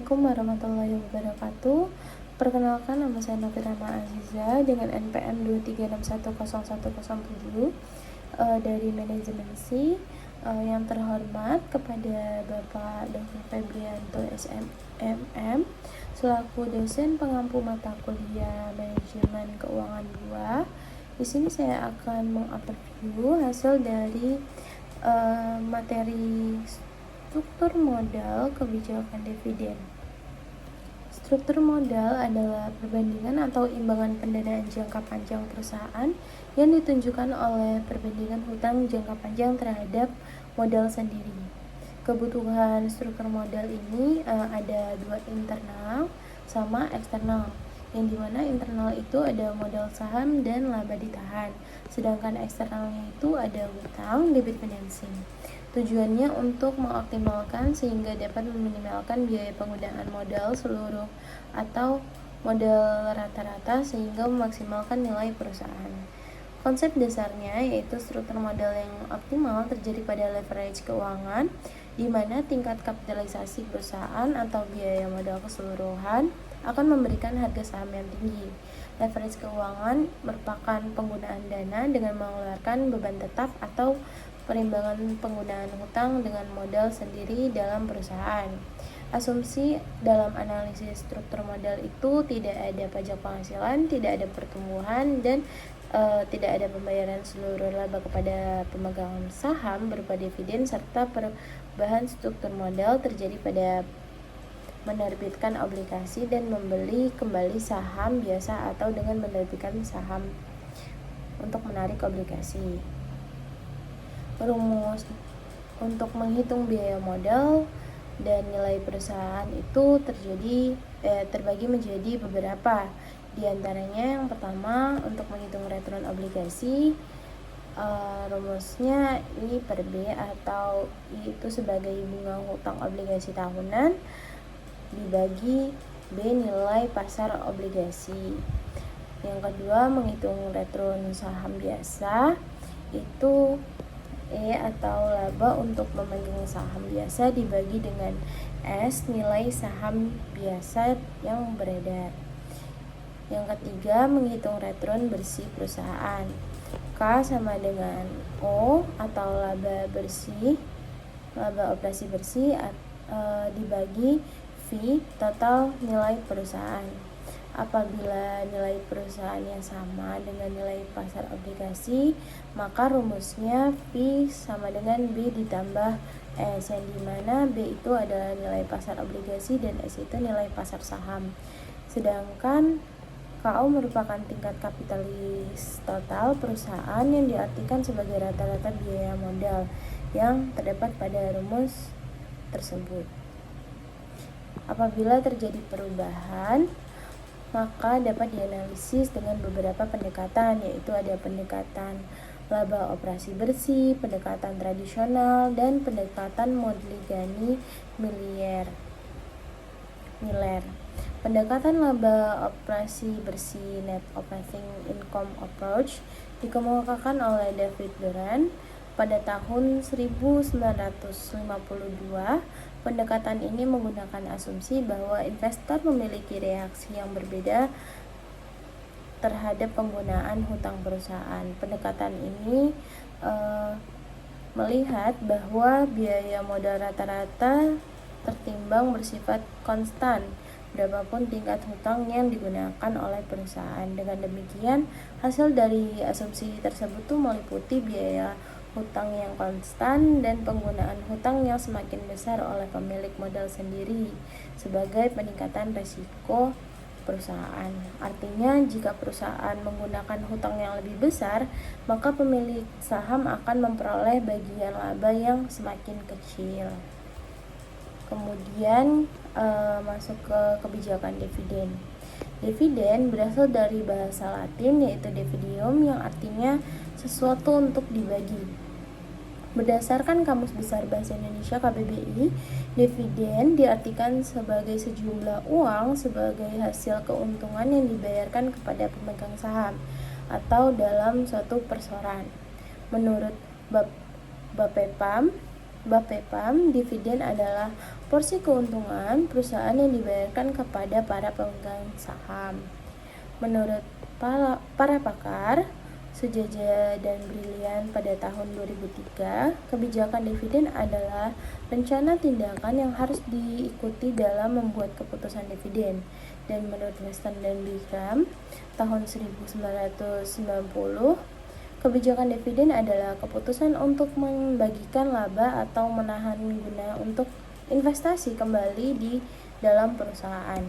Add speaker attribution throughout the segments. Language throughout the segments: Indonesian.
Speaker 1: Assalamualaikum warahmatullahi wabarakatuh. Perkenalkan, nama saya Novita Aziza dengan NPM 236101007 dari manajemen C. Yang terhormat kepada Bapak Dr. Febrianto SMM selaku dosen pengampu mata kuliah manajemen keuangan 2. Di sini saya akan mengoverview hasil dari materi struktur modal kebijakan dividen. Struktur modal adalah perbandingan atau imbangan pendanaan jangka panjang perusahaan yang ditunjukkan oleh perbandingan hutang jangka panjang terhadap modal sendiri. Kebutuhan struktur modal ini ada dua, internal sama eksternal. Yang dimana internal itu ada modal saham dan laba ditahan, sedangkan eksternalnya itu ada hutang, debit financing. Tujuannya untuk mengoptimalkan sehingga dapat meminimalkan biaya penggunaan modal seluruh atau modal rata-rata sehingga memaksimalkan nilai perusahaan. Konsep dasarnya yaitu struktur modal yang optimal terjadi pada leverage keuangan, di mana tingkat kapitalisasi perusahaan atau biaya modal keseluruhan akan memberikan harga saham yang tinggi. Leverage keuangan merupakan penggunaan dana dengan mengeluarkan beban tetap atau perimbangan penggunaan hutang dengan modal sendiri dalam perusahaan. Asumsi dalam analisis struktur modal itu tidak ada pajak penghasilan, tidak ada pertumbuhan, dan tidak ada pembayaran seluruh laba kepada pemegang saham berupa dividen, serta perubahan struktur modal terjadi pada menerbitkan obligasi dan membeli kembali saham biasa atau dengan menerbitkan saham untuk menarik obligasi. Rumus untuk menghitung biaya modal dan nilai perusahaan itu terbagi menjadi beberapa. Di antaranya yang pertama, untuk menghitung return obligasi, rumusnya I per B, atau I itu sebagai bunga hutang obligasi tahunan dibagi B nilai pasar obligasi. Yang kedua, menghitung return saham biasa, itu E atau laba untuk memegang saham biasa dibagi dengan S nilai saham biasa yang beredar. Yang ketiga, menghitung return bersih perusahaan. K sama dengan O atau laba operasi bersih dibagi V total nilai perusahaan. Apabila nilai perusahaannya sama dengan nilai pasar obligasi, maka rumusnya V sama dengan B ditambah S, yang dimana B itu adalah nilai pasar obligasi dan S itu nilai pasar saham. Sedangkan KO merupakan tingkat kapitalis total perusahaan yang diartikan sebagai rata-rata biaya modal yang terdapat pada rumus tersebut. Apabila terjadi perubahan, maka dapat dianalisis dengan beberapa pendekatan, yaitu ada pendekatan laba operasi bersih, pendekatan tradisional, dan pendekatan Modigliani-Miller. Pendekatan laba operasi bersih net operating income approach dikemukakan oleh David Duran pada tahun 1952. Pendekatan ini menggunakan asumsi bahwa investor memiliki reaksi yang berbeda terhadap penggunaan hutang perusahaan. Pendekatan ini melihat bahwa biaya modal rata-rata tertimbang bersifat konstan berapapun tingkat hutang yang digunakan oleh perusahaan. Dengan demikian, hasil dari asumsi tersebut meliputi biaya hutang yang konstan dan penggunaan hutang yang semakin besar oleh pemilik modal sendiri sebagai peningkatan risiko perusahaan. Artinya, jika perusahaan menggunakan hutang yang lebih besar, maka pemilik saham akan memperoleh bagian laba yang semakin kecil. Kemudian masuk ke kebijakan dividen. Dividen berasal dari bahasa Latin yaitu dividium, yang artinya sesuatu untuk dibagi. Berdasarkan Kamus Besar Bahasa Indonesia KBBI, dividen diartikan sebagai sejumlah uang sebagai hasil keuntungan yang dibayarkan kepada pemegang saham atau dalam suatu persoran. Menurut Bapepam, dividen adalah porsi keuntungan perusahaan yang dibayarkan kepada para pemegang saham. Menurut para pakar, Sujaja dan Brilian pada tahun 2003, kebijakan dividen adalah rencana tindakan yang harus diikuti dalam membuat keputusan dividen. Dan menurut Weston dan Bikram, tahun 1990, kebijakan dividen adalah keputusan untuk membagikan laba atau menahan guna untuk investasi kembali di dalam perusahaan.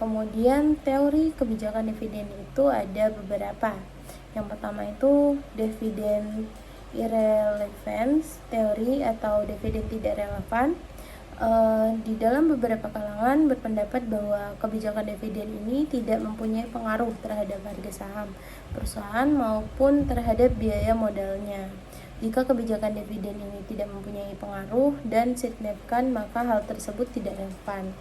Speaker 1: Kemudian teori kebijakan dividen itu ada beberapa. Yang pertama itu dividen irrelevance teori atau dividen tidak relevan. Di dalam beberapa kalangan berpendapat bahwa kebijakan dividen ini tidak mempunyai pengaruh terhadap harga saham perusahaan maupun terhadap biaya modalnya. Jika kebijakan dividen ini tidak mempunyai pengaruh dan signifikan, maka hal tersebut tidak relevan.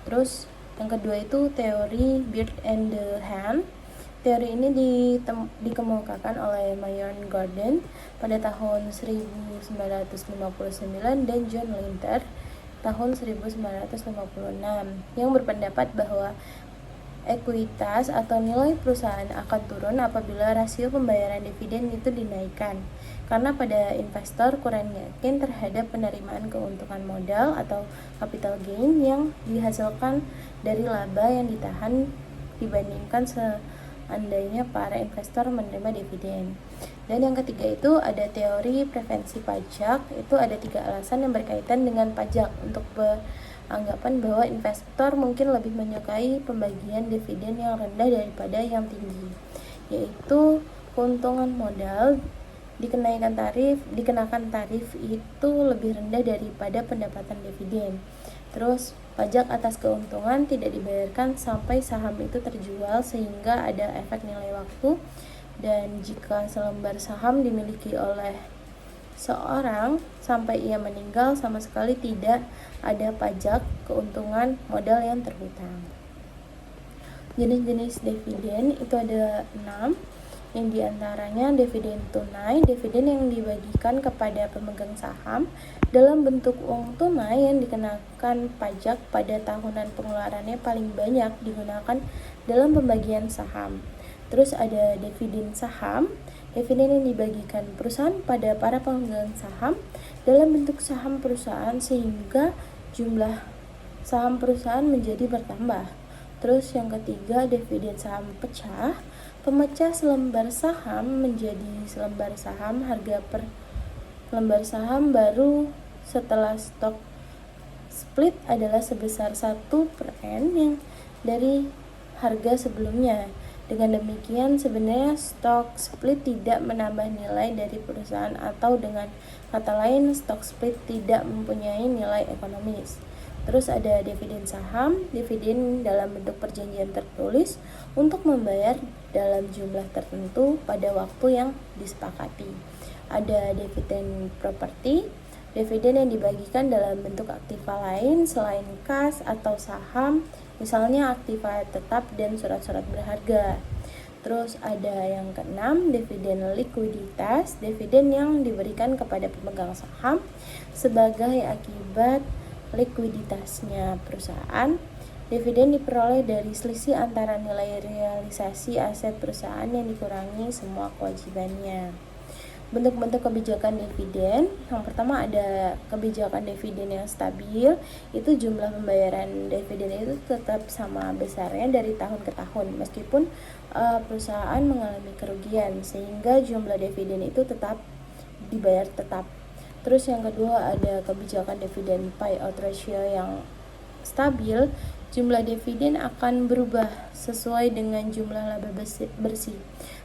Speaker 1: Terus yang kedua itu teori Bird and the Hand. Teori ini dikemukakan oleh Marion Gordon pada tahun 1959 dan John Linter tahun 1956 yang berpendapat bahwa ekuitas atau nilai perusahaan akan turun apabila rasio pembayaran dividen itu dinaikkan karena pada investor kurang yakin terhadap penerimaan keuntungan modal atau capital gain yang dihasilkan dari laba yang ditahan dibandingkan seandainya para investor menerima dividen. Dan yang ketiga itu ada teori prevensi pajak. Itu ada 3 alasan yang berkaitan dengan pajak untuk beranggapan bahwa investor mungkin lebih menyukai pembagian dividen yang rendah daripada yang tinggi, yaitu keuntungan modal dikenakan tarif itu lebih rendah daripada pendapatan dividen. Terus pajak atas keuntungan tidak dibayarkan sampai saham itu terjual sehingga ada efek nilai waktu, dan jika selembar saham dimiliki oleh seorang sampai ia meninggal sama sekali tidak ada pajak keuntungan modal yang terhutang. Jenis-jenis dividen itu ada 6, yang diantaranya dividen tunai, dividen yang dibagikan kepada pemegang saham dalam bentuk uang tunai yang dikenakan pajak pada tahunan pengeluarannya paling banyak digunakan dalam pembagian saham. Terus ada dividen saham, dividen yang dibagikan perusahaan pada para pemegang saham dalam bentuk saham perusahaan sehingga jumlah saham perusahaan menjadi bertambah. Terus yang ketiga dividen saham pecah, pemecah selembar saham menjadi selembar saham harga per lembar saham baru setelah stok split adalah sebesar 1/n yang dari harga sebelumnya. Dengan demikian sebenarnya stok split tidak menambah nilai dari perusahaan atau dengan kata lain stok split tidak mempunyai nilai ekonomis. Terus ada dividen saham, dividen dalam bentuk perjanjian tertulis untuk membayar dalam jumlah tertentu pada waktu yang disepakati. Ada dividen properti, dividen yang dibagikan dalam bentuk aktiva lain selain kas atau saham, misalnya aktiva tetap dan surat-surat berharga. Terus ada yang keenam, dividen likuiditas, dividen yang diberikan kepada pemegang saham sebagai akibat likuiditasnya perusahaan. Dividen diperoleh dari selisih antara nilai realisasi aset perusahaan yang dikurangi semua kewajibannya. Bentuk-bentuk kebijakan dividen, yang pertama ada kebijakan dividen yang stabil, itu jumlah pembayaran dividen itu tetap sama besarnya dari tahun ke tahun meskipun perusahaan mengalami kerugian sehingga jumlah dividen itu tetap dibayar tetap. Terus yang kedua ada kebijakan dividen payout ratio yang stabil, jumlah dividen akan berubah sesuai dengan jumlah laba bersih.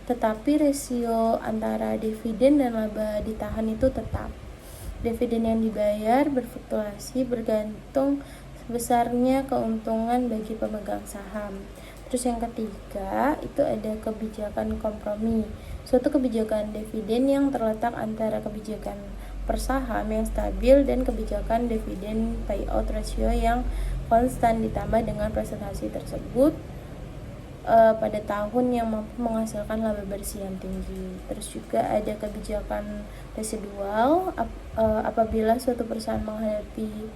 Speaker 1: Tetapi rasio antara dividen dan laba ditahan itu tetap. Dividen yang dibayar berfluktuasi bergantung besarnya keuntungan bagi pemegang saham. Terus yang ketiga itu ada kebijakan kompromi, suatu kebijakan dividen yang terletak antara kebijakan per saham yang stabil dan kebijakan dividen payout ratio yang konstan ditambah dengan presentasi tersebut pada tahun yang mampu menghasilkan laba bersih yang tinggi. Terus juga ada kebijakan residual apabila suatu perusahaan menghadapi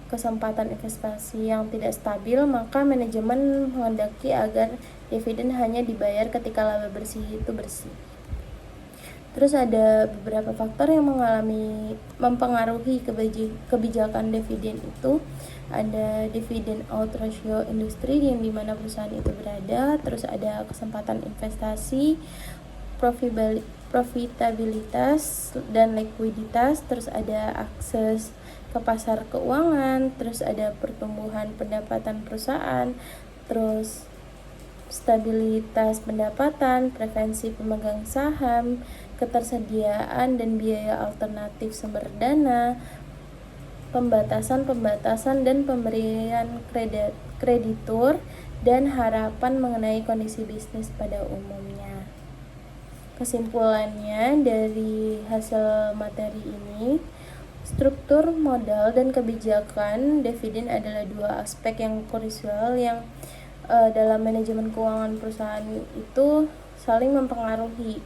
Speaker 1: kesempatan investasi yang tidak stabil, maka manajemen menghendaki agar dividen hanya dibayar ketika laba bersih itu bersih. Terus ada beberapa faktor yang mempengaruhi kebijakan dividen itu. Ada dividen out ratio industri yang dimana perusahaan itu berada. Terus ada kesempatan investasi, profitabilitas dan likuiditas. Terus ada akses ke pasar keuangan. Terus ada pertumbuhan pendapatan perusahaan. Terus stabilitas pendapatan, preferensi pemegang saham, ketersediaan dan biaya alternatif sumber dana, pembatasan dan pemberian kreditur, dan harapan mengenai kondisi bisnis pada umumnya. Kesimpulannya dari hasil materi ini, struktur modal dan kebijakan dividen adalah dua aspek yang krusial yang dalam manajemen keuangan perusahaan itu saling mempengaruhi.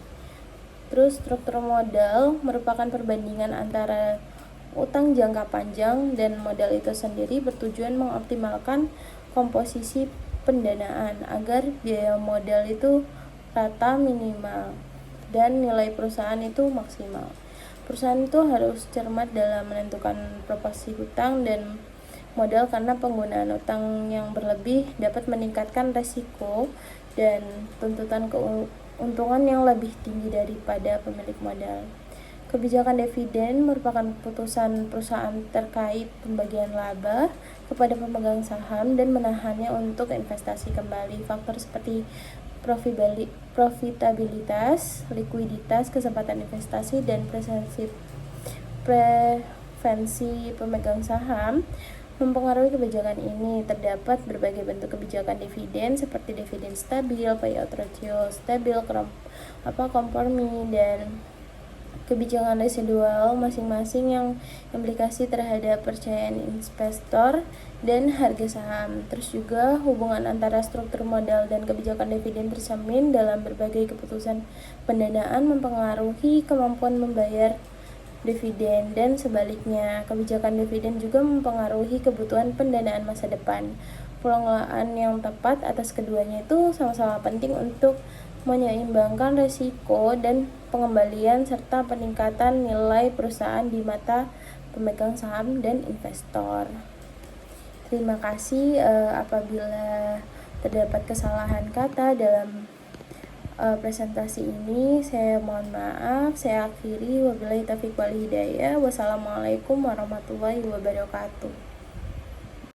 Speaker 1: Terus struktur modal merupakan perbandingan antara utang jangka panjang dan modal itu sendiri, bertujuan mengoptimalkan komposisi pendanaan agar biaya modal itu rata minimal dan nilai perusahaan itu maksimal. Perusahaan itu harus cermat dalam menentukan proporsi hutang dan modal karena penggunaan utang yang berlebih dapat meningkatkan resiko dan tuntutan keuntungan yang lebih tinggi daripada pemilik modal. Kebijakan dividen merupakan keputusan perusahaan terkait pembagian laba kepada pemegang saham dan menahannya untuk investasi kembali. Faktor seperti profitabilitas, likuiditas, kesempatan investasi, dan preferensi pemegang saham mempengaruhi kebijakan ini. Terdapat berbagai bentuk kebijakan dividen seperti dividen stabil, payout ratio stabil, kompromi, dan kebijakan residual masing-masing yang implikasi terhadap percayaan investor dan harga saham. Terus juga hubungan antara struktur modal dan kebijakan dividen tercermin dalam berbagai keputusan pendanaan mempengaruhi kemampuan membayar dividen, dan sebaliknya kebijakan dividen juga mempengaruhi kebutuhan pendanaan masa depan. Pengelolaan yang tepat atas keduanya itu sama-sama penting untuk menyeimbangkan risiko dan pengembalian serta peningkatan nilai perusahaan di mata pemegang saham dan investor. Terima kasih apabila terdapat kesalahan kata dalam presentasi ini, saya mohon maaf. Saya akhiri, wabillahi taufiq wal hidayah. Wassalamualaikum warahmatullahi wabarakatuh.